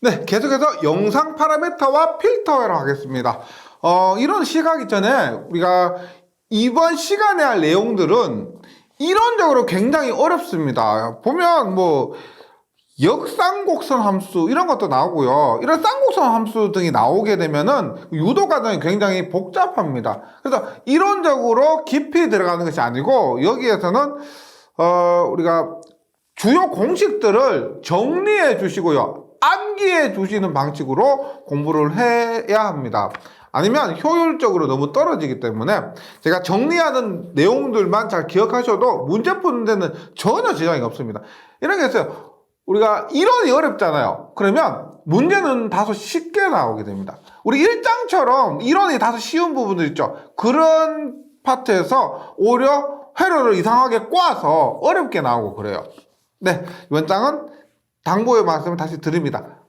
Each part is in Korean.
네, 계속해서 영상 파라미터와 필터를 하겠습니다. 이런 시각 있잖아요. 우리가 이번 시간에 할 내용들은 이론적으로 굉장히 어렵습니다. 보면 뭐 역쌍곡선 함수 이런 것도 나오고요. 이런 쌍곡선 함수 등이 나오게 되면은 유도 과정이 굉장히 복잡합니다. 그래서 이론적으로 깊이 들어가는 것이 아니고 여기에서는 우리가 주요 공식들을 정리해 주시고요. 암기해 주시는 방식으로 공부를 해야 합니다. 아니면 효율적으로 너무 떨어지기 때문에 제가 정리하는 내용들만 잘 기억하셔도 문제 푸는 데는 전혀 지장이 없습니다. 이런 게 있어요. 우리가 이론이 어렵잖아요. 그러면 문제는 다소 쉽게 나오게 됩니다. 우리 1장처럼 이론이 다소 쉬운 부분들 있죠. 그런 파트에서 오히려 회로를 이상하게 꼬아서 어렵게 나오고 그래요. 네, 이번 장은 당부의 말씀을 다시 드립니다.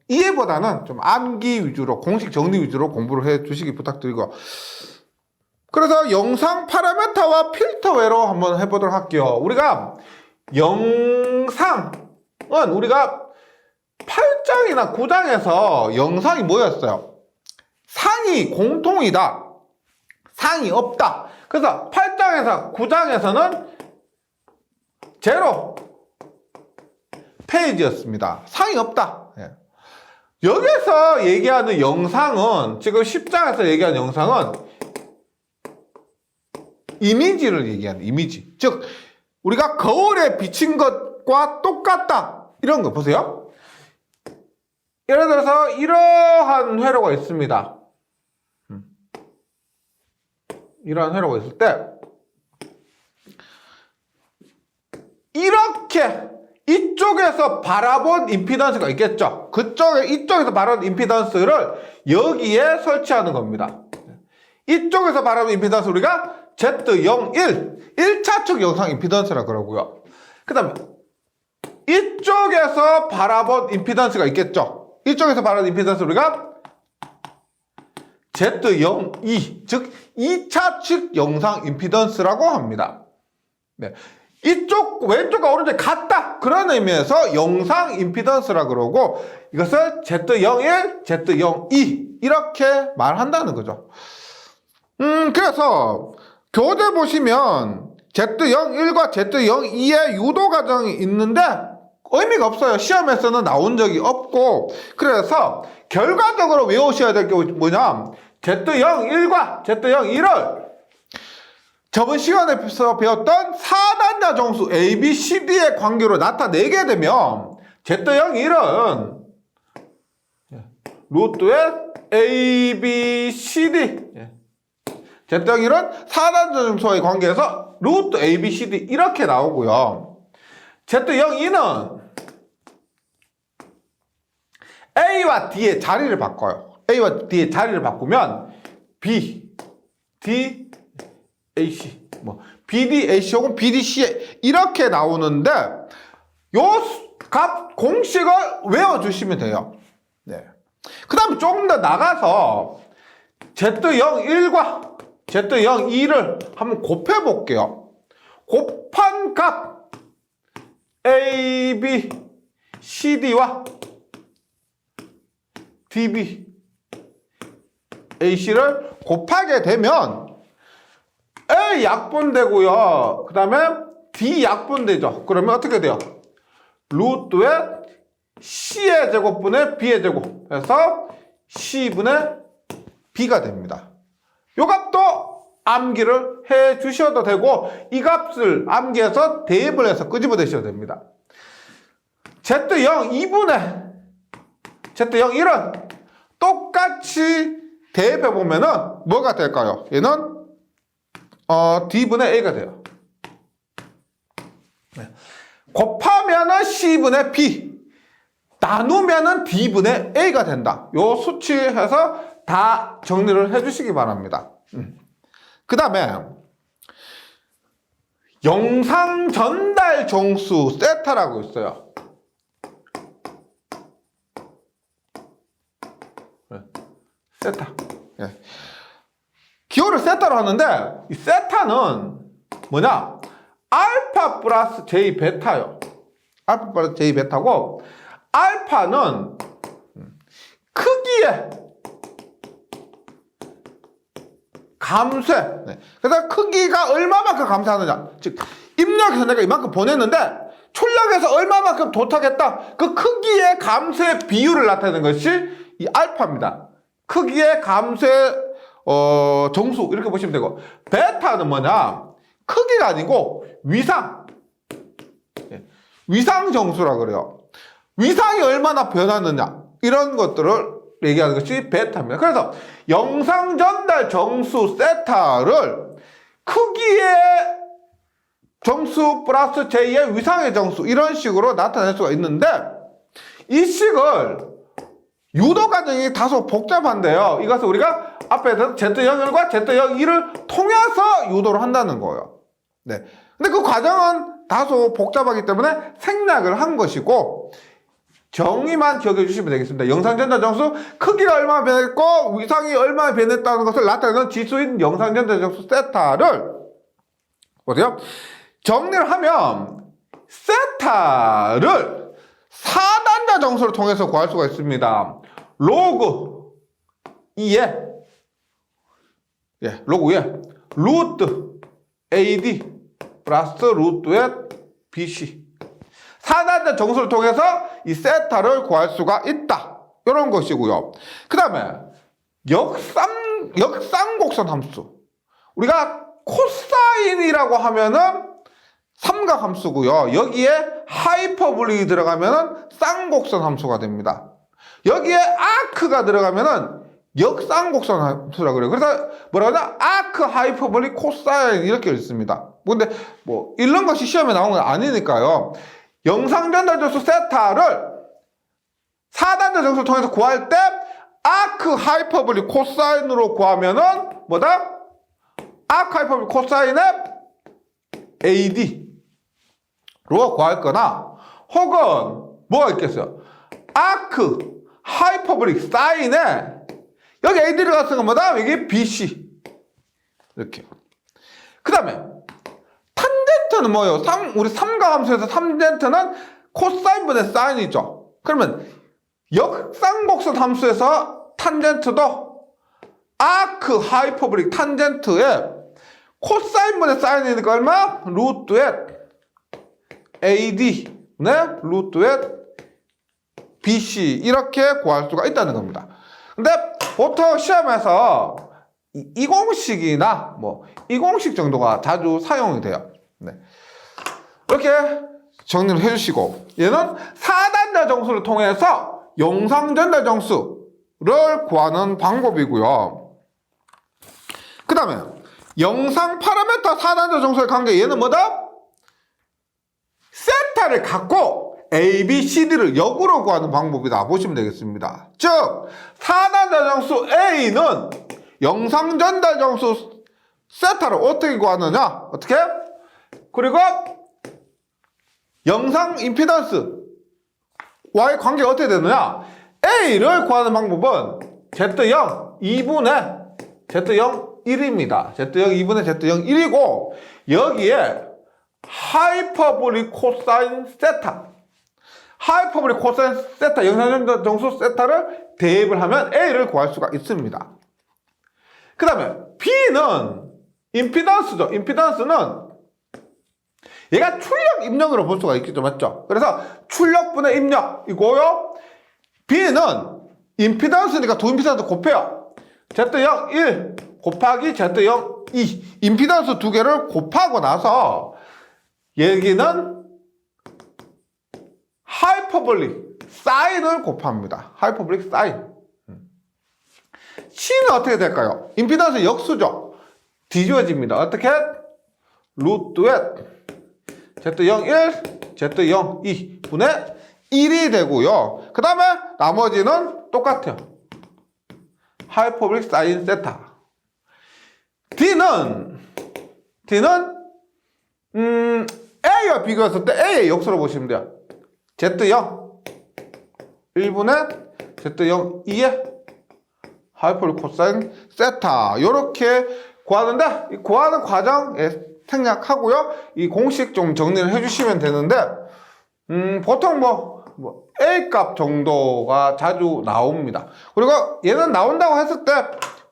이해보다는 좀 암기 위주로, 공식 정리 위주로 공부를 해 주시기 부탁드리고, 그래서 영상 파라미터와 필터 외로 한번 해보도록 할게요. 우리가 영상은 우리가 8장이나 9장에서 영상이 뭐였어요? 상이 공통이다, 상이 없다. 그래서 8장에서 9장에서는 제로 페이지였습니다. 상이 없다. 예. 여기서 얘기하는 영상은, 지금 10장에서 얘기하는 영상은 이미지를 얘기하는 이미지. 즉 우리가 거울에 비친 것과 똑같다, 이런 거 보세요. 예를 들어서 이러한 회로가 있습니다. 이러한 회로가 있을 때 이렇게 이쪽에서 바라본 임피던스가 있겠죠. 이쪽에서 바라본 임피던스를 여기에 설치하는 겁니다. 이쪽에서 바라본 임피던스 우리가 Z01, 1차축 영상 임피던스라 그러고요. 그 다음에 이쪽에서 바라본 임피던스가 있겠죠. 이쪽에서 바라본 임피던스 우리가 Z02, 즉 2차축 영상 임피던스라고 합니다. 네. 이쪽 왼쪽과 오른쪽이 같다, 그런 의미에서 영상 임피던스라 그러고, 이것을 Z01, Z02 이렇게 말한다는 거죠. 그래서 교재 보시면 Z01과 Z02의 유도 과정이 있는데 의미가 없어요. 시험에서는 나온 적이 없고, 그래서 결과적으로 외우셔야 될 게 뭐냐, Z01과 Z02를 저번 시간에서 배웠던 4단자 정수 A, B, C, D의 관계로 나타내게 되면 Z01은 루트의 A, B, C, D, Z01은 4단자 정수와의 관계에서 루트 A, B, C, D 이렇게 나오고요. Z02는 A와 D의 자리를 바꿔요. A와 D의 자리를 바꾸면 B, D, AC, BD, AC 혹은 BDC 이렇게 나오는데 요 값 공식을 외워주시면 돼요. 네. 그 다음에 조금 더 나가서 Z01과 Z02를 한번 곱해볼게요. 곱한 값 A, B, CD와 DB, AC를 곱하게 되면 A 약분되고요. 그 다음에 D 약분되죠. 그러면 어떻게 돼요? 루트의 C의 제곱분의 B의 제곱 해서 C분의 B가 됩니다. 이 값도 암기를 해 주셔도 되고, 이 값을 암기해서 대입을 해서 끄집어내셔도 됩니다. Z02분의 Z01은 똑같이 대입해보면은 뭐가 될까요? 얘는 D분의 A가 돼요. 네. 곱하면은 C분의 B, 나누면은 D분의 A가 된다. 요 수치해서 다 정리를 해주시기 바랍니다. 그 다음에 영상 전달 정수 세타라고 있어요. 세타. 예. 기호를 세타로 하는데 이 세타는 뭐냐? 알파 플러스 J 베타요. 알파 플러스 J 베타고, 알파는 크기에 감쇄. 네. 그래서 크기가 얼마만큼 감소하느냐. 즉, 입력해서 내가 이만큼 보냈는데, 출력해서 얼마만큼 도착했다. 그 크기의 감쇄 비율을 나타내는 것이 이 알파입니다. 크기의 감쇄, 정수. 이렇게 보시면 되고, 베타는 뭐냐. 크기가 아니고, 위상. 위상 정수라 그래요. 위상이 얼마나 변하느냐. 이런 것들을 얘기하는 것이 베타입니다. 그래서 영상 전달 정수 세타를 크기의 정수 플러스 J의 위상의 정수 이런 식으로 나타낼 수가 있는데 이 식을 유도 과정이 다소 복잡한데요. 이것을 우리가 앞에서 Z01과 Z02를 통해서 유도를 한다는 거예요. 네. 근데 그 과정은 다소 복잡하기 때문에 생략을 한 것이고 정의만 기억해 주시면 되겠습니다. 영상전달 정수 크기가 얼마나 변했고 위상이 얼마나 변했다는 것을 나타내는 지수인 영상전달 정수 세타를 보세요. 정리를 하면 세타를 4단자 정수를 통해서 구할 수가 있습니다. 로그 2에 로그 2에 루트 AD 플러스 루트의 BC 4단자 정수를 통해서 이 세타를 구할 수가 있다. 이런 것이고요. 그 다음에 역쌍곡선 함수. 우리가 코사인이라고 하면은 삼각 함수고요. 여기에 하이퍼볼릭이 들어가면은 쌍곡선 함수가 됩니다. 여기에 아크가 들어가면은 역쌍곡선 함수라고 그래요. 그래서 뭐라고 하냐? 아크 하이퍼볼릭 코사인 이렇게 있습니다. 근데 뭐 이런 것이 시험에 나온 건 아니니까요. 영상 전달 정수 세타를 4단자 정수를 통해서 구할 때 아크 하이퍼볼릭 코사인으로 구하면은 뭐다? 아크 하이퍼볼릭 코사인의 AD로 구할 거나 혹은 뭐가 있겠어요? 아크 하이퍼볼릭 사인에 여기 AD를 갔으니까 뭐다? 여기 BC 이렇게. 그 다음에 탄젠트는 뭐예요? 우리 삼각함수에서 탄젠트는 코사인분의 사인이죠. 그러면 역쌍곡선 함수에서 탄젠트도 아크 하이퍼볼릭 탄젠트에 코사인분의 사인이니까 얼마? 루트의 AD 네? 루트의 BC 이렇게 구할 수가 있다는 겁니다. 근데 보통 시험에서 이 공식이나 뭐 이 공식 정도가 자주 사용이 돼요. 네. 이렇게 정리를 해주시고 얘는 4단자 정수를 통해서 영상 전달 정수를 구하는 방법이고요. 그 다음에 영상 파라미터 4단자 정수의 관계 얘는 뭐다? 세타를 갖고 A, B, C, D를 역으로 구하는 방법이다 보시면 되겠습니다. 즉 4단자 정수 A는 영상 전달 정수 세타를 어떻게 구하느냐? 어떻게? 그리고 영상 임피던스 와의 관계가 어떻게 되느냐? A를 구하는 방법은 Z0 2분의 Z0 1입니다. Z0 2분의 Z0 1이고 여기에 하이퍼볼릭 코사인 세타 하이퍼볼릭 코사인 세타 영상전달 정수 세타를 대입을 하면 A를 구할 수가 있습니다. 그 다음에 B는 임피던스죠. 임피던스는 얘가 출력 입력으로 볼 수가 있겠죠. 맞죠? 그래서 출력분의 입력이고요. B는 임피던스니까 두 임피던스 곱해요. Z0 1 곱하기 Z0 2 임피던스 두 개를 곱하고 나서 여기는 하이퍼볼릭 사인을 곱합니다. 하이퍼볼릭 사인. C는 어떻게 될까요? 임피던스 역수죠. 뒤집어집니다. 어떻게? 루트의 Z0 1 Z0 2 분의 1이 되고요. 그 다음에 나머지는 똑같아요. 하이퍼볼릭 사인 세타. D는 A와 비교했을 때 A의 역수로 보시면 돼요. Z0 1분의 Z0 2의 하이퍼볼릭 코사인 세타. 요렇게 구하는데 이 구하는 과정 생략하고요. 이 공식 좀 정리를 해주시면 되는데, 보통 A 값 정도가 자주 나옵니다. 그리고 얘는 나온다고 했을 때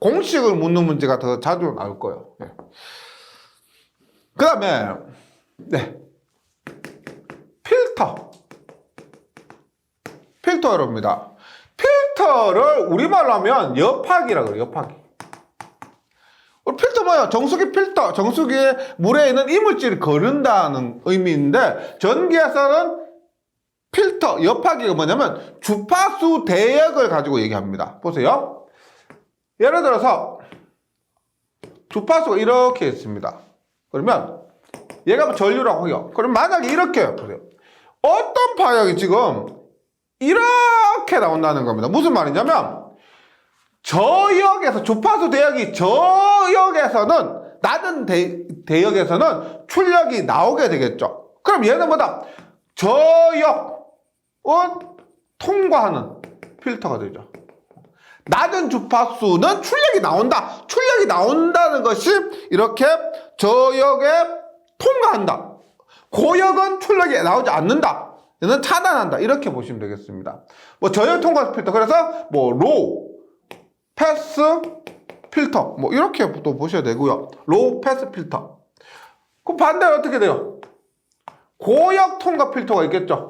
공식을 묻는 문제가 더 자주 나올 거예요. 네. 그 다음에, 네. 필터입니다. 필터를 우리말로 하면 엽하기라고 그래요. 엽하기. 필터 뭐야? 정수기 필터. 정수기에 물에 있는 이물질을 거른다는 의미인데, 전기에서는 필터, 엽하기가 뭐냐면 주파수 대역을 가지고 얘기합니다. 보세요. 예를 들어서 주파수가 이렇게 있습니다. 그러면 얘가 전류라고 해요. 그럼 만약에 이렇게 보세요. 어떤 파역이 지금 이렇게 나온다는 겁니다. 무슨 말이냐면 저역에서 주파수 대역이 저역에서는 낮은 대역에서는 출력이 나오게 되겠죠. 그럼 얘는 뭐다? 저역은 통과하는 필터가 되죠. 낮은 주파수는 출력이 나온다. 출력이 나온다는 것이 이렇게 저역에 통과한다. 고역은 출력이 나오지 않는다. 얘는 차단한다. 이렇게 보시면 되겠습니다. 저역 통과 필터. 그래서 로우, 패스, 필터. 이렇게 또 보셔야 되고요. 로우, 패스, 필터. 그럼 반대로 어떻게 돼요? 고역 통과 필터가 있겠죠.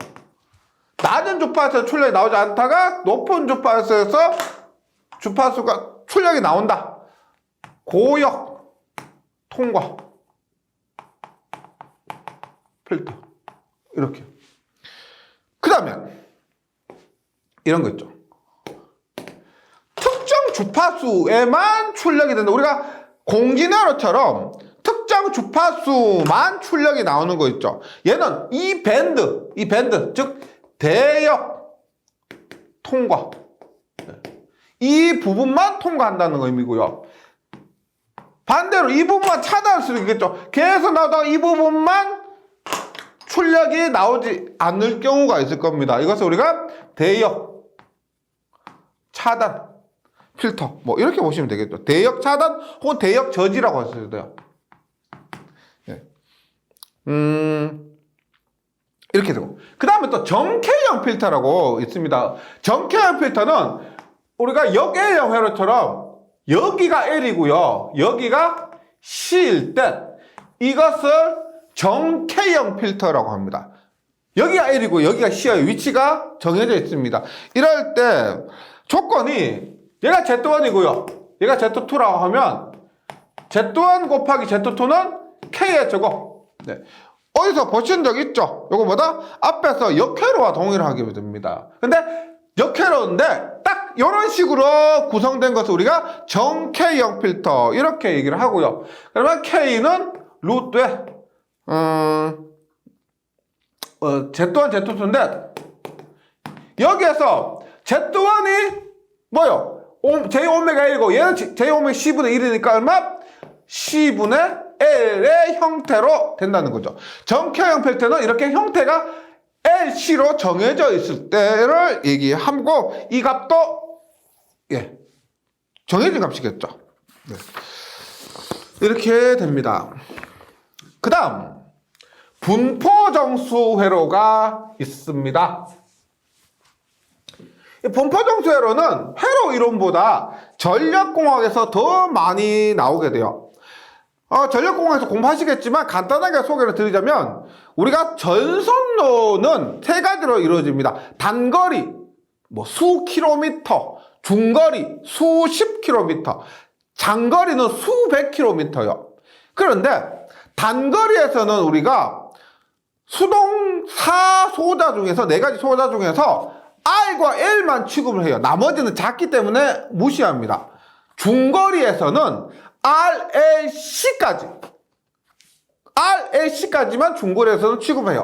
낮은 주파수에서 출력이 나오지 않다가 높은 주파수에서 주파수가 출력이 나온다. 고역 통과 필터. 이렇게. 그 다음에 이런 거 있죠. 특정 주파수에만 출력이 된다. 우리가 공진회로처럼 특정 주파수만 출력이 나오는 거 있죠. 얘는 이 밴드, 즉 대역 통과, 이 부분만 통과한다는 의미고요. 반대로 이 부분만 차단할 수 있겠죠. 계속 나오다가 이 부분만 출력이 나오지 않을 경우가 있을 겁니다. 이것을 우리가 대역 차단 필터 이렇게 보시면 되겠죠. 대역 차단 혹은 대역 저지라고 할 수도 돼요. 이렇게 되고, 그 다음에 또 정케이형 필터라고 있습니다. 정케이형 필터는 우리가 역L형 회로처럼 여기가 L이고요, 여기가 C일 때 이것을 정케이형 필터라고 합니다. 여기가 L이고 여기가 C예요. 위치가 정해져 있습니다. 이럴 때 조건이 얘가 Z1이고요, 얘가 Z2라고 하면 Z1 곱하기 Z2는 K의 제곱. 네. 어디서 보신 적 있죠? 요거 뭐다? 앞에서 역회로와 동일하게 됩니다. 근데 역회로인데 딱 이런 식으로 구성된 것을 우리가 정케이형 필터 이렇게 얘기를 하고요. 그러면 K는 루트에 Z1, Z2인데 여기에서 Z1이 뭐요? Jω1이고 얘는 Jω C분의 1이니까 얼마? C분의 L의 형태로 된다는 거죠. 정케이형 필터는 이렇게 형태가 LC로 정해져 있을 때를 얘기하고, 이 값도 정해진 값이겠죠. 네. 이렇게 됩니다. 그 다음 분포정수 회로가 있습니다. 분포정수 회로는 회로 이론보다 전력공학에서 더 많이 나오게 돼요. 전력공학에서 공부하시겠지만 간단하게 소개를 드리자면, 우리가 전선로는 세 가지로 이루어집니다. 단거리 수 킬로미터, 중거리 수십 킬로미터, 장거리는 수백 킬로미터요. 그런데 단거리에서는 우리가 수동사 소자 중에서 네 가지 소자 중에서 R과 L만 취급을 해요. 나머지는 작기 때문에 무시합니다. 중거리에서는 RLC까지만 중거리에서는 취급해요.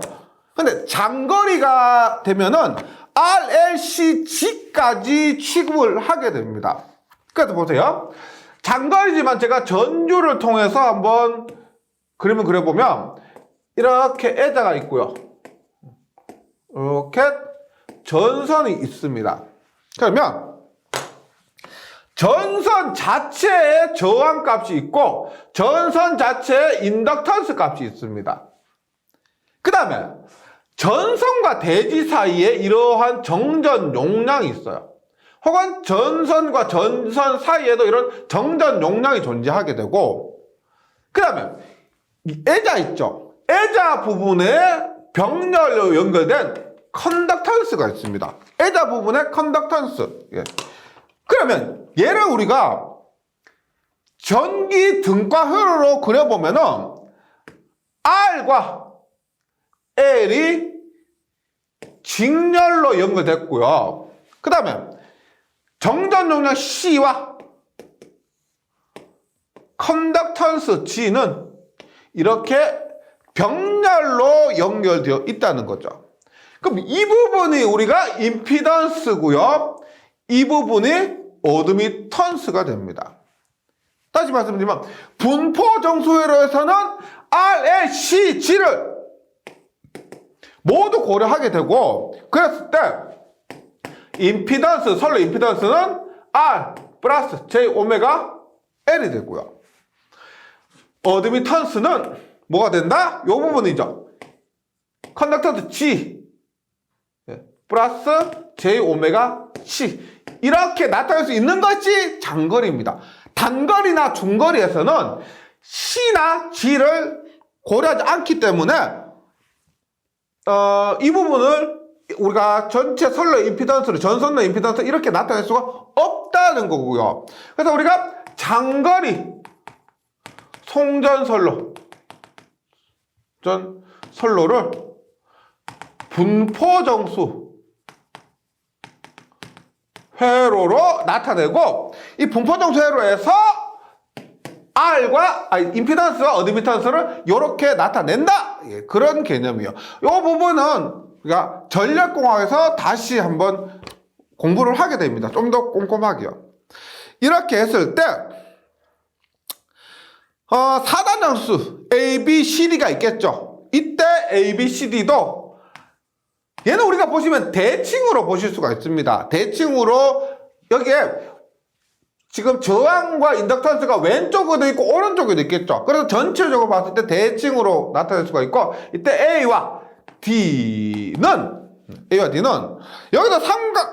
근데 장거리가 되면은 RLCG까지 취급을 하게 됩니다. 그래서 보세요. 장거리지만 제가 전주를 통해서 한번 그림을 그려보면 이렇게 애자가 있고요, 이렇게 전선이 있습니다. 그러면 전선 자체에 저항값이 있고 전선 자체에 인덕턴스 값이 있습니다. 그 다음에 전선과 대지 사이에 이러한 정전 용량이 있어요. 혹은 전선과 전선 사이에도 이런 정전 용량이 존재하게 되고, 그 다음에 애자 있죠. 애자 부분에 병렬로 연결된 컨덕턴스가 있습니다. 애자 부분에 컨덕턴스. 예. 그러면 얘를 우리가 전기 등가 회로로 그려보면은 R과 L이 직렬로 연결됐고요. 그 다음에 정전 용량 C와 컨덕턴스 G는 이렇게 병렬로 연결되어 있다는 거죠. 그럼 이 부분이 우리가 임피던스고요. 이 부분이 어드미턴스가 됩니다. 다시 말씀드리면 분포 정수회로에서는 R, L, C, G를 모두 고려하게 되고, 그랬을 때 임피던스, 선로 임피던스는 R 플러스 J 오메가 L이 되고요. 어드미턴스는 뭐가 된다? 이 부분이죠. 컨덕턴스 G 플러스 J 오메가 C, 이렇게 나타낼 수 있는 것이 장거리입니다. 단거리나 중거리에서는 C나 G를 고려하지 않기 때문에 이 부분을 우리가 전체 선로 임피던스를, 전선로 임피던스 이렇게 나타낼 수가 없다는 거고요. 그래서 우리가 장거리 송전선로 선로를 분포정수 회로로 나타내고, 이 분포정수 회로에서 R과 임피던스와 어드미턴스를 이렇게 나타낸다. 예, 그런 개념이에요. 이 부분은 우리가 전력공학에서 다시 한번 공부를 하게 됩니다. 좀 더 꼼꼼하게요. 이렇게 했을 때 4단 정수 A, B, C, D가 있겠죠. 이때 A, B, C, D도 얘는 우리가 보시면 대칭으로 보실 수가 있습니다. 대칭으로 여기에 지금 저항과 인덕턴스가 왼쪽에도 있고 오른쪽에도 있겠죠. 그래서 전체적으로 봤을 때 대칭으로 나타낼 수가 있고, 이때 A와 D는 여기서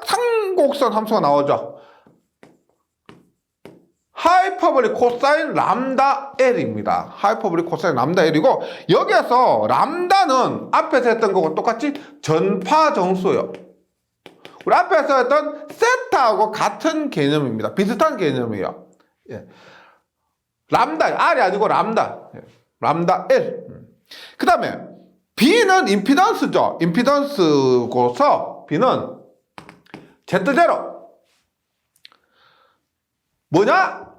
삼곡선 함수가 나오죠. 하이퍼볼릭 코사인 람다 L입니다. 하이퍼볼릭 코사인 람다 L이고, 여기에서 람다는 앞에서 했던 거고 똑같이 전파 정수예요. 우리 앞에서 했던 세타하고 같은 개념입니다. 비슷한 개념이에요. 예. 람다, R이 아니고 람다. 예. 람다 L. 그 다음에 B는 임피던스죠. 임피던스고서 B는 Z0. 뭐냐?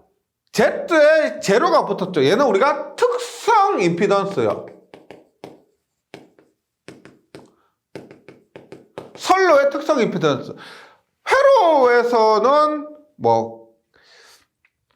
Z에 제로가 붙었죠. 얘는 우리가 특성 임피던스예요. 선로의 특성 임피던스. 회로에서는 뭐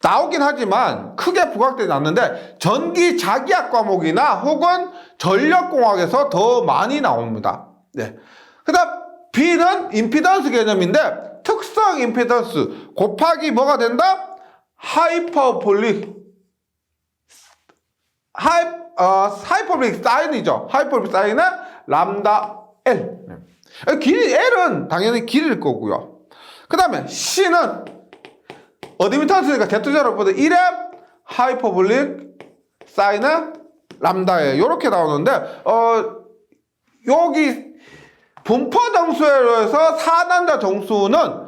나오긴 하지만 크게 부각되지 않는데 전기 자기학 과목이나 혹은 전력공학에서 더 많이 나옵니다. 네. 그다음 B는 임피던스 개념인데 특성 임피던스 곱하기 뭐가 된다? 하이퍼볼릭 사인이죠. 하이퍼볼릭 사인은 람다 L. 길이 L은 당연히 길일 거고요. 그 다음에 C는 어드미턴스니까 Z0보다 1의 하이퍼볼릭 사인은 람다에 이렇게 나오는데 여기 분포 정수회로에서 4단자 정수는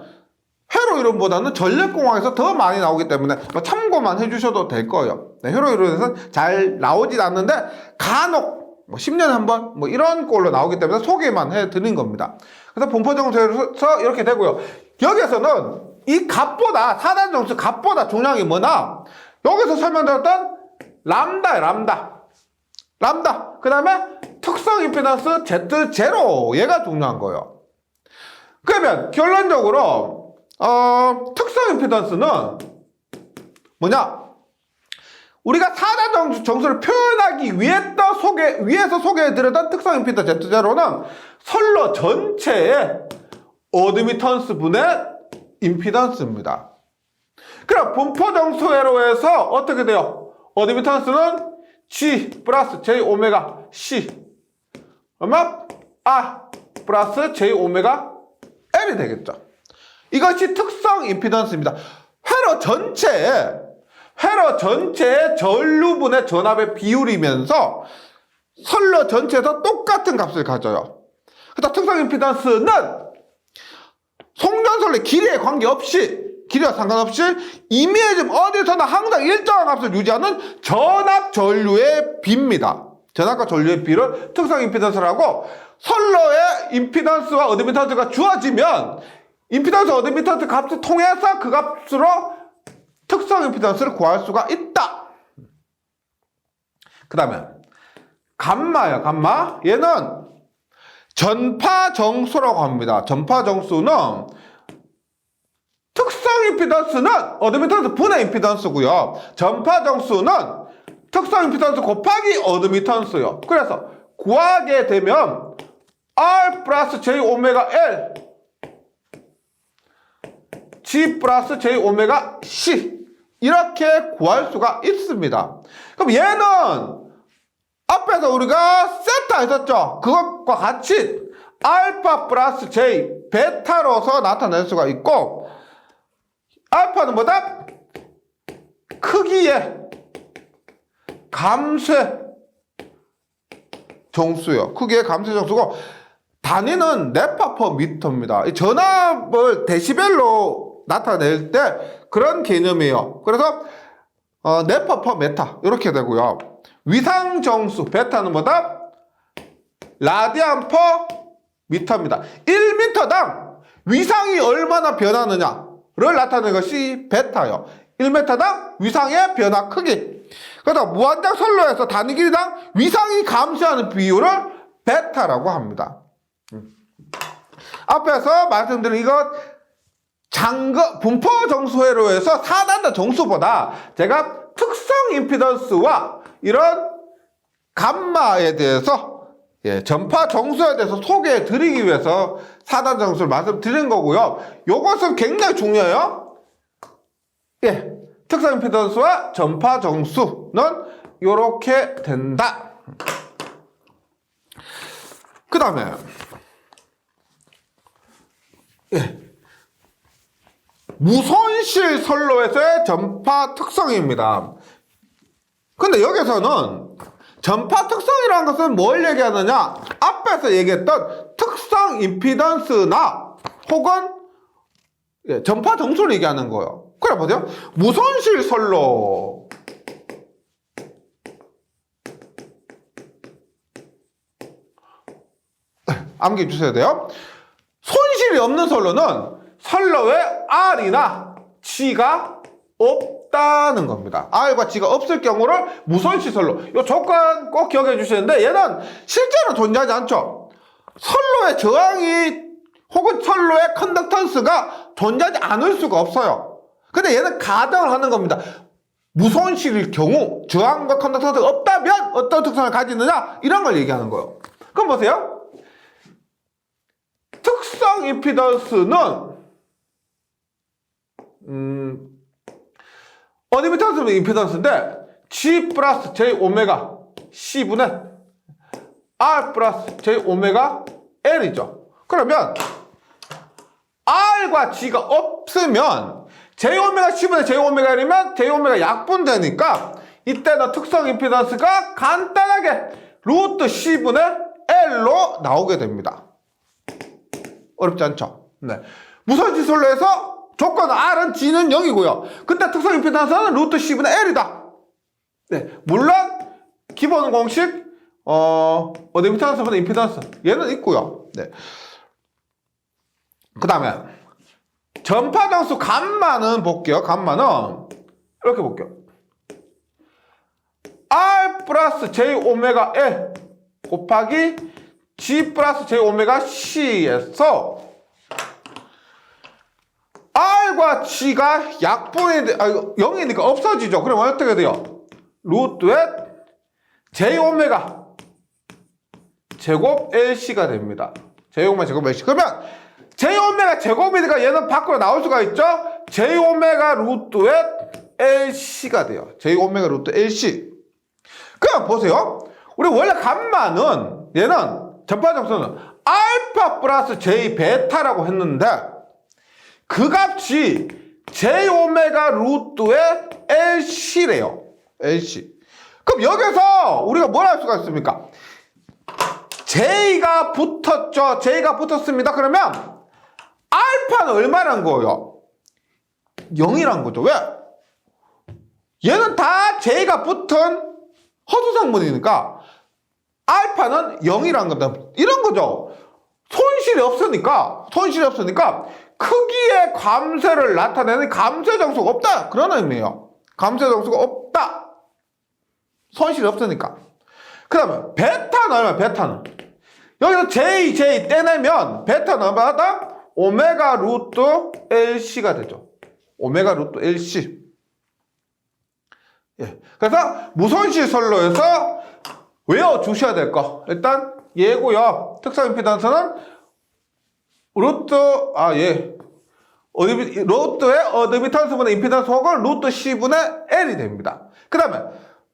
회로 이론보다는 전력공학에서 더 많이 나오기 때문에 참고만 해주셔도 될 거예요. 네, 회로 이론에서는 잘 나오진 않는데 간혹 10년에 한 번 이런 꼴로 나오기 때문에 소개만 해드린 겁니다. 그래서 분포 정수에서 이렇게 되고요. 여기에서는 이 값보다 4단 정수 값보다 중요한 게 뭐냐? 여기서 설명드렸던 람다. 그 다음에 특성 임피던스 Z0 얘가 중요한 거예요. 그러면 결론적으로 특성 임피던스는 뭐냐? 우리가 4단 정수를 표현하기 위해서 소개해드렸던 특성 임피던스 Z0는 선로 전체의 어드미턴스 분의 임피던스입니다. 그럼 분포정수회로에서 어떻게 돼요? 어드미턴스는 G 플러스 J 오메가 C. 그러면 R 플러스 J 오메가 L이 되겠죠. 이것이 특성 임피던스입니다. 회로 전체의 전류분의 전압의 비율이면서 선로 전체에서 똑같은 값을 가져요. 그래서 특성 임피던스는 송전선의 길이에 길이와 상관없이 이미에즘 어디서나 항상 일정한 값을 유지하는 전압 전류의 비입니다. 전압과 전류의 비를 특성 임피던스라고, 선로의 임피던스와 어드미턴스가 주어지면 임피던스 어드미턴스 값을 통해서 그 값으로 특성 임피던스를 구할 수가 있다. 그 다음에 감마예요. 감마. 얘는 전파정수라고 합니다. 전파정수는 특성 임피던스는 어드미턴스 분의 임피던스고요. 전파정수는 특성 임피던스 곱하기 어드미턴스요. 그래서 구하게 되면 R 플러스 J 오메가 L G 플러스 J 오메가 C 이렇게 구할 수가 있습니다. 그럼 얘는 앞에서 우리가 세타 했었죠. 그것과 같이 알파 플러스 J 베타로서 나타낼 수가 있고, 알파는 뭐다? 크기의 감쇄 정수요. 크기의 감쇄 정수고, 단위는 네파 퍼 미터입니다. 이 전압을 데시벨로 나타낼 때 그런 개념이에요. 그래서 네파 퍼 메타 이렇게 되고요. 위상 정수 베타는 뭐다? 라디안 퍼 미터입니다. 1m당 위상이 얼마나 변하느냐를 나타내는 것이 베타요. 1m당 위상의 변화 크기. 그래서 무한장 선로에서 단위 길이당 위상이 감소하는 비율을 베타라고 합니다. 앞에서 말씀드린 이것 분포 정수회로에서 4단자 정수보다 제가 특성 임피던스와 이런 감마에 대해서 전파 정수에 대해서 소개해 드리기 위해서 4단자 정수를 말씀드린 거고요. 이것은 굉장히 중요해요. 특성 임피던스와 전파 정수는 이렇게 된다. 그 다음에 무손실 선로에서의 전파 특성입니다. 근데 여기서는 전파 특성이라는 것은 뭘 얘기하느냐? 앞에서 얘기했던 특성 임피던스나 혹은 전파 정수를 얘기하는 거예요. 그래 보세요. 무손실 선로. 암기해 주셔야 돼요. 손실이 없는 선로는 선로에 R이나 G가 없다는 겁니다. R과 G가 없을 경우를 무손실 선로. 이 조건 꼭 기억해 주시는데 얘는 실제로 존재하지 않죠. 선로의 저항이 혹은 선로의 컨덕턴스가 존재하지 않을 수가 없어요. 근데 얘는 가정을 하는 겁니다. 무손실일 경우 저항과 컨덕턴스가 없다면 어떤 특성을 가지느냐 이런 걸 얘기하는 거예요. 그럼 보세요. 특성 임피던스는 어드미턴스는 임피던스인데 G 플러스 J 오메가 C분의 R 플러스 J 오메가 L이죠. 그러면 R과 G가 없으면 J 오메가 C분의 J 오메가 L이면 J 오메가 약분되니까 이때는 특성 임피던스가 간단하게 루트 C분의 L로 나오게 됩니다. 어렵지 않죠? 네. 무손실 선로에서 조건 R은 G는 0이고요. 그때 특성 임피던스는 루트 C분의 L이다. 네. 물론 기본 공식 어드미턴스분의 임피던스 얘는 있고요. 네. 그 다음에 전파정수 감마는 볼게요. 감마는 이렇게 볼게요. R 플러스 J 오메가 L 곱하기 G 플러스 J 오메가 C에서 R과 G가 약분이 0이니까 없어지죠. 그럼 어떻게 돼요? 루트에 J 오메가 제곱 LC가 됩니다. J 오메가 제곱 LC. 그러면 J 오메가 제곱이니까 얘는 밖으로 나올 수가 있죠. J 오메가 루트의 LC가 돼요. J 오메가 루트 LC. 그럼 보세요. 우리 원래 감마는 얘는 전파정수는 알파 플러스 J 베타라고 했는데 그 값이 J 오메가 루트의 LC래요. LC. 그럼 여기서 우리가 뭘 할 수가 있습니까? J가 붙었죠. J가 붙었습니다. 그러면 알파는 얼마란 거예요? 0이란 거죠. 왜? 얘는 다 J가 붙은 허수성분이니까 알파는 0이란 거다. 이런 거죠. 손실이 없으니까 크기의 감쇄를 나타내는 감쇄 정수가 없다. 그런 의미예요. 감쇄 정수가 없다. 손실이 없으니까. 그 다음에 베타는 얼마? 베타는 여기서 J 떼내면 베타는 얼마다? 오메가 루트 LC가 되죠. 오메가 루트 LC. 예. 그래서 무손실 선로에서 외워주셔야 될 거. 일단 얘고요. 특성 임피던스는 루트의 어드미턴스분의 임피던스 혹은 루트 C분의 L이 됩니다. 그 다음에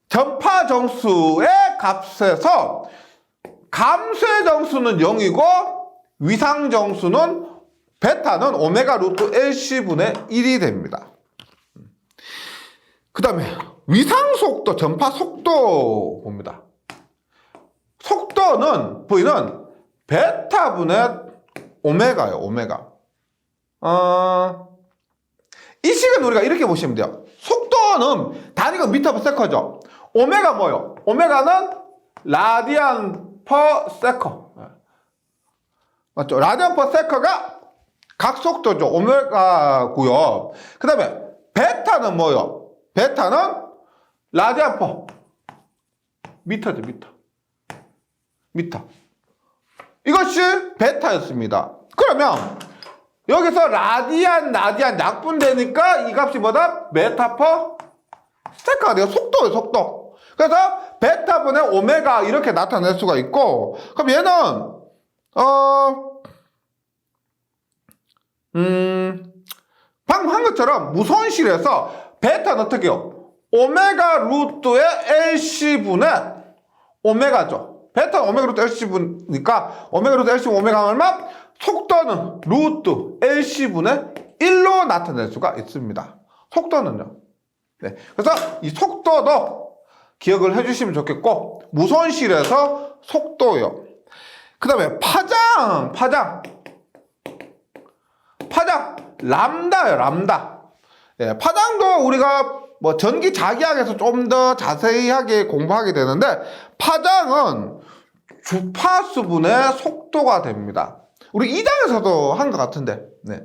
전파 정수의 값에서 감쇄 정수는 0이고 위상 정수는 베타는 오메가 루트 LC분의 1이 됩니다. 그 다음에 위상 속도, 전파 속도 봅니다. 속도는 V는 베타분의 오메가예요. 오메가. 이 식은 우리가 이렇게 보시면 돼요. 속도는 단위가 미터 퍼 세컨죠. 오메가 뭐예요? 오메가는 라디안 퍼 세컨. 맞죠? 라디안 퍼 세컨가 각속도죠. 오메가고요. 그 다음에 베타는 뭐예요? 베타는 라디안 퍼 미터죠. 미터. 이것이 베타였습니다. 그러면 여기서 라디안 약분되니까 이 값이 뭐다? 메타 퍼 세컨가 돼요. 속도예요. 속도. 그래서 베타분의 오메가 이렇게 나타낼 수가 있고, 그럼 얘는 방금 한 것처럼 무손실에서 베타는 어떻게 해요? 오메가 루트의 LC분의 오메가죠. 베타는 오메가 루트 LC분이니까 오메가 루트 LC분 오메가 얼마? 속도는 루트 LC분의 1로 나타낼 수가 있습니다. 속도는요. 네. 그래서 이 속도도 기억을 해주시면 좋겠고, 무손실에서 속도요. 그 다음에 파장 람다요. 람다. 예, 파장도 우리가 뭐 전기 자기학에서 좀 더 자세하게 공부하게 되는데, 파장은 주파수분의 속도가 됩니다. 우리 2장에서도 한 것 같은데, 네.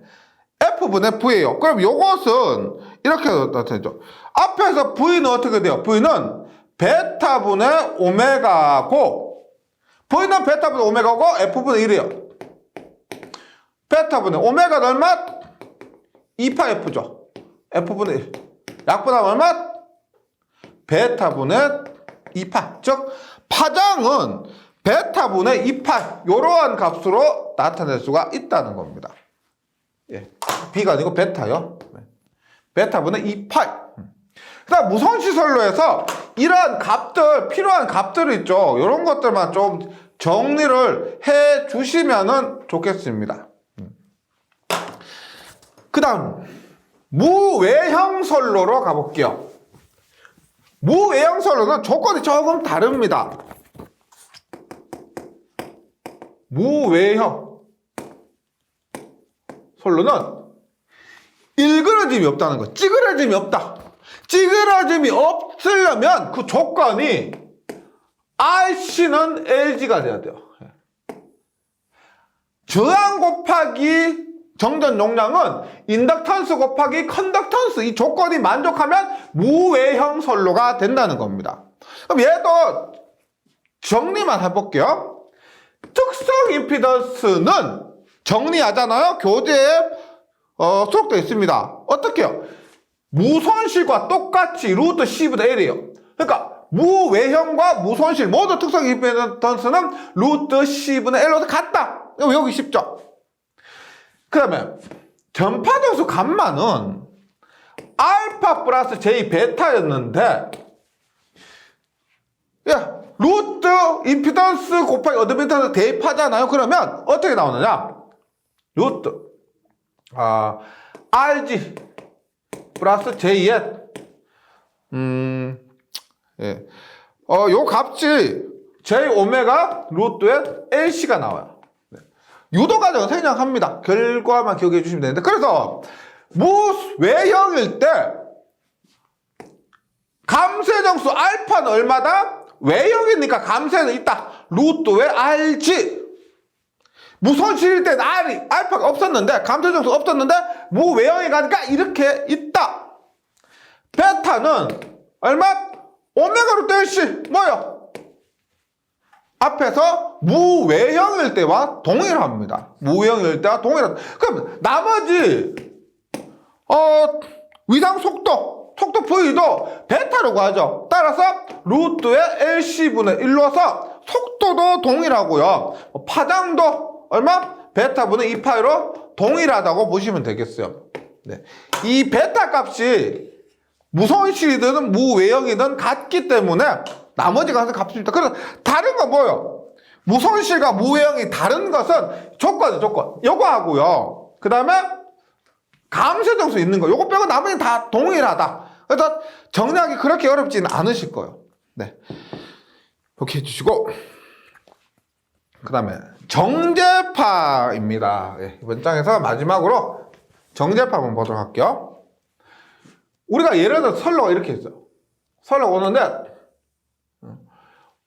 F분의 V예요. 그럼 요것은 이렇게 나타내죠. 앞에서 V는 어떻게 돼요? V는 베타분의 오메가고, V는 베타분의 오메가고 F분의 1이에요. 베타분의 오메가는 얼마? 2파 F죠. F분의 1. 약분하면 얼마? 베타분의 2파. 즉 파장은 베타분의 2파 이러한 값으로 나타낼 수가 있다는 겁니다. 예. B가 아니고 베타요. 베타분의 2파. 그 다음 무손시설로에서 이러한 값들, 필요한 값들 있죠. 이런 것들만 좀 정리를 해 주시면 좋겠습니다. 그 다음 무외형 선로로 가볼게요. 무외형 선로는 조건이 조금 다릅니다. 무외형 선로는 일그러짐이 없다는 거. 찌그러짐이 없다. 찌그러짐이 없으려면 그 조건이 RC는 LG가 돼야 돼요. 저항 곱하기 정전 용량은 인덕턴스 곱하기 컨덕턴스, 이 조건이 만족하면 무외형 선로가 된다는 겁니다. 그럼 얘도 정리만 해볼게요. 특성 임피던스는 정리하잖아요. 교재에 수록되어 있습니다. 어떻게요? 무손실과 똑같이 루트 C분의 L이에요. 그러니까 무외형과 무손실 모두 특성 임피던스는 루트 C분의 L로 같다. 외우기 쉽죠? 그 다음에 전파정수 감마는 알파 플러스 J 베타였는데, 야, 루트 임피던스 곱하기 어드미턴스 대입하잖아요. 그러면 어떻게 나오느냐? 루트 RG 플러스 J의 예. 요 값이 J 오메가 루트의 LC가 나와요. 네. 유도 과정은 생략합니다. 결과만 기억해 주시면 되는데, 그래서 무외형일 때 감소의 정수 알파는 얼마다? 외형이니까 감소에는 있다. 루트의 RG. 무손실일 땐 알파가 없었는데, 감소의 정수 없었는데 무외형에 가니까 이렇게 있다. 베타는 얼마? 오메가 루트 LC 뭐요? 앞에서 무외형일 때와 동일합니다. 무외형일 때와 동일합니다. 그럼 나머지 위상 속도 V도 베타로 구하죠. 따라서 루트의 LC분의 1로서 속도도 동일하고요. 파장도 얼마? 베타분의 2파이로 동일하다고 보시면 되겠어요. 네. 이 베타 값이 무손실이든 무외형이든 같기 때문에 나머지 값은 같습니다. 그래서 다른 건 뭐예요? 무손실과 무외형이 다른 것은 조건이죠, 조건. 요거 하고요. 그 다음에 감소정수 있는 거. 요거 빼고 나머지는 다 동일하다. 그래서 정리하기 그렇게 어렵지는 않으실 거예요. 네. 이렇게 해주시고. 그 다음에 정제파입니다. 네, 이번 장에서 마지막으로 정제파 한번 보도록 할게요. 우리가 예를 들어 선로가 이렇게 있어요. 선로가 오는데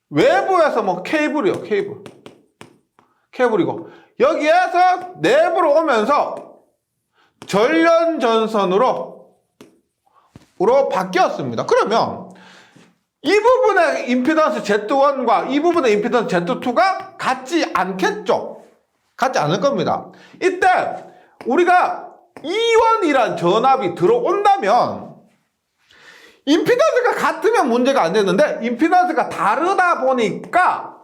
외부에서 뭐 케이블이요. 케이블이고 여기에서 내부로 오면서 전련전선으로 바뀌었습니다. 그러면 이 부분의 임피던스 Z1과 이 부분의 임피던스 Z2가 같지 않겠죠? 같지 않을 겁니다. 이때 우리가 E1이란 전압이 들어온다면 임피던스가 같으면 문제가 안 되는데 임피던스가 다르다 보니까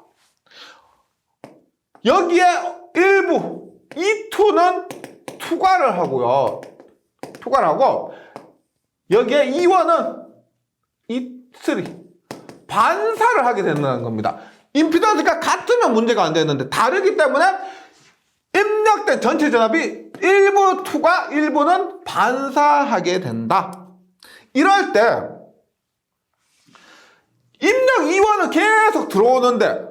여기에 일부 E2는 투과를 하고요. 투과를 하고 여기에 E1은 E3 반사를 하게 된다는 겁니다. 임피던스가 같으면 문제가 안 되는데 다르기 때문에 입력된 전체 전압이 일부 투과, 일부는 반사하게 된다. 이럴 때 입력 E1은 계속 들어오는데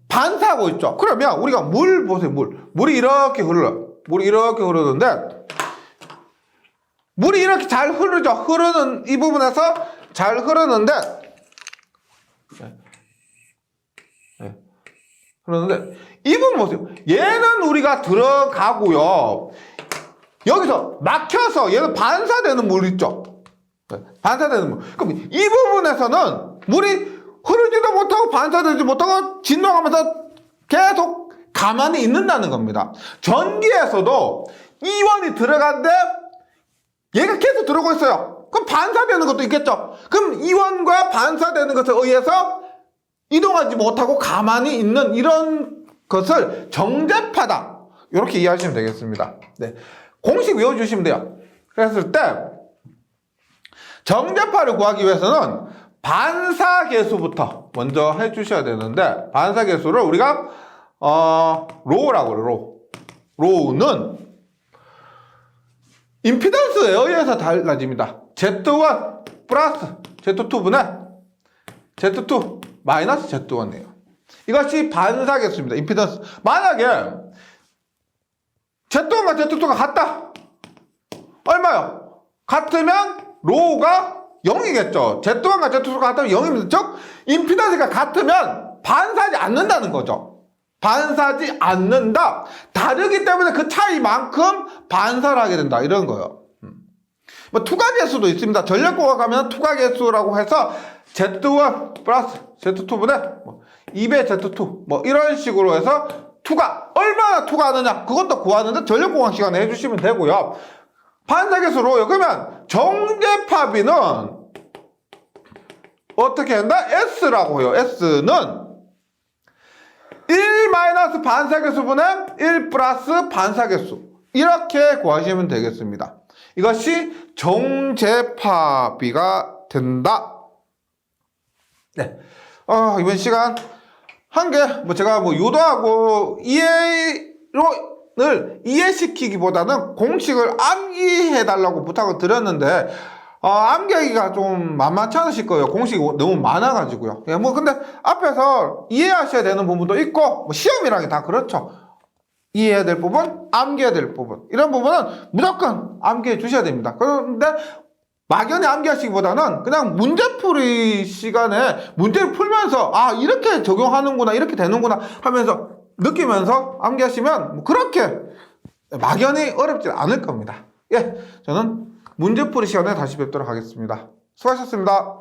반사하고 있죠. 그러면 우리가 물 보세요. 물이 이렇게 흘러요. 물이 이렇게 흐르는데 물이 이렇게 잘 흐르죠. 흐르는 이 부분에서 잘 흐르는데 그러는데 이 부분 보세요. 얘는 우리가 들어가고요. 여기서 막혀서 얘는 반사되는 물 있죠. 반사되는 물. 그럼 이 부분에서는 물이 흐르지도 못하고 반사되지 못하고 진동하면서 계속 가만히 있는다는 겁니다. 전기에서도 E1이 들어간데 얘가 계속 들어오고 있어요. 그럼 반사되는 것도 있겠죠. 그럼 E1과 반사되는 것에 의해서 이동하지 못하고 가만히 있는 이런 것을 정제파다. 이렇게 이해하시면 되겠습니다. 네. 공식 외워주시면 돼요. 그랬을 때 정제파를 구하기 위해서는 반사계수부터 먼저 해주셔야 되는데 반사계수를 우리가 로우라고 그래요. 로우는 임피던스에 의해서 달라집니다. Z1 플러스 Z2분의 Z2 마이너스 Z1이에요. 이것이 반사계수입니다. 임피던스. 만약에 Z1과 Z2가 같다. 얼마요? 같으면 로우가 0이겠죠. Z1과 Z2가 같으면 0입니다. 즉 임피던스가 같으면 반사하지 않는다는 거죠. 반사하지 않는다. 다르기 때문에 그 차이만큼 반사를 하게 된다. 이런 거예요. 뭐 투과계수도 있습니다. 전력공학 하면 투과계수라고 해서 Z1 플러스 Z2분의 2배 Z2 뭐 이런 식으로 해서 투과 얼마나 투과하느냐 그것도 구하는데 전력공학 시간에 해주시면 되고요. 반사계수로요. 그러면 정제파비는 어떻게 한다? S라고 해요. S는 1 마이너스 반사계수분의 1 플러스 반사계수 이렇게 구하시면 되겠습니다. 이것이 정제파비가 된다. 네. 이번 시간 한 개, 제가 유도하고 이해를 이해시키기보다는 공식을 암기해달라고 부탁을 드렸는데, 암기하기가 좀 만만치 않으실 거예요. 공식이 너무 많아가지고요. 예, 근데 앞에서 이해하셔야 되는 부분도 있고, 시험이란 게 다 그렇죠. 이해해야 될 부분, 암기해야 될 부분. 이런 부분은 무조건 암기해 주셔야 됩니다. 그런데 막연히 암기하시기보다는 그냥 문제풀이 시간에 문제를 풀면서 이렇게 적용하는구나, 이렇게 되는구나 하면서 느끼면서 암기하시면 그렇게 막연히 어렵지 않을 겁니다. 예, 저는 문제풀이 시간에 다시 뵙도록 하겠습니다. 수고하셨습니다.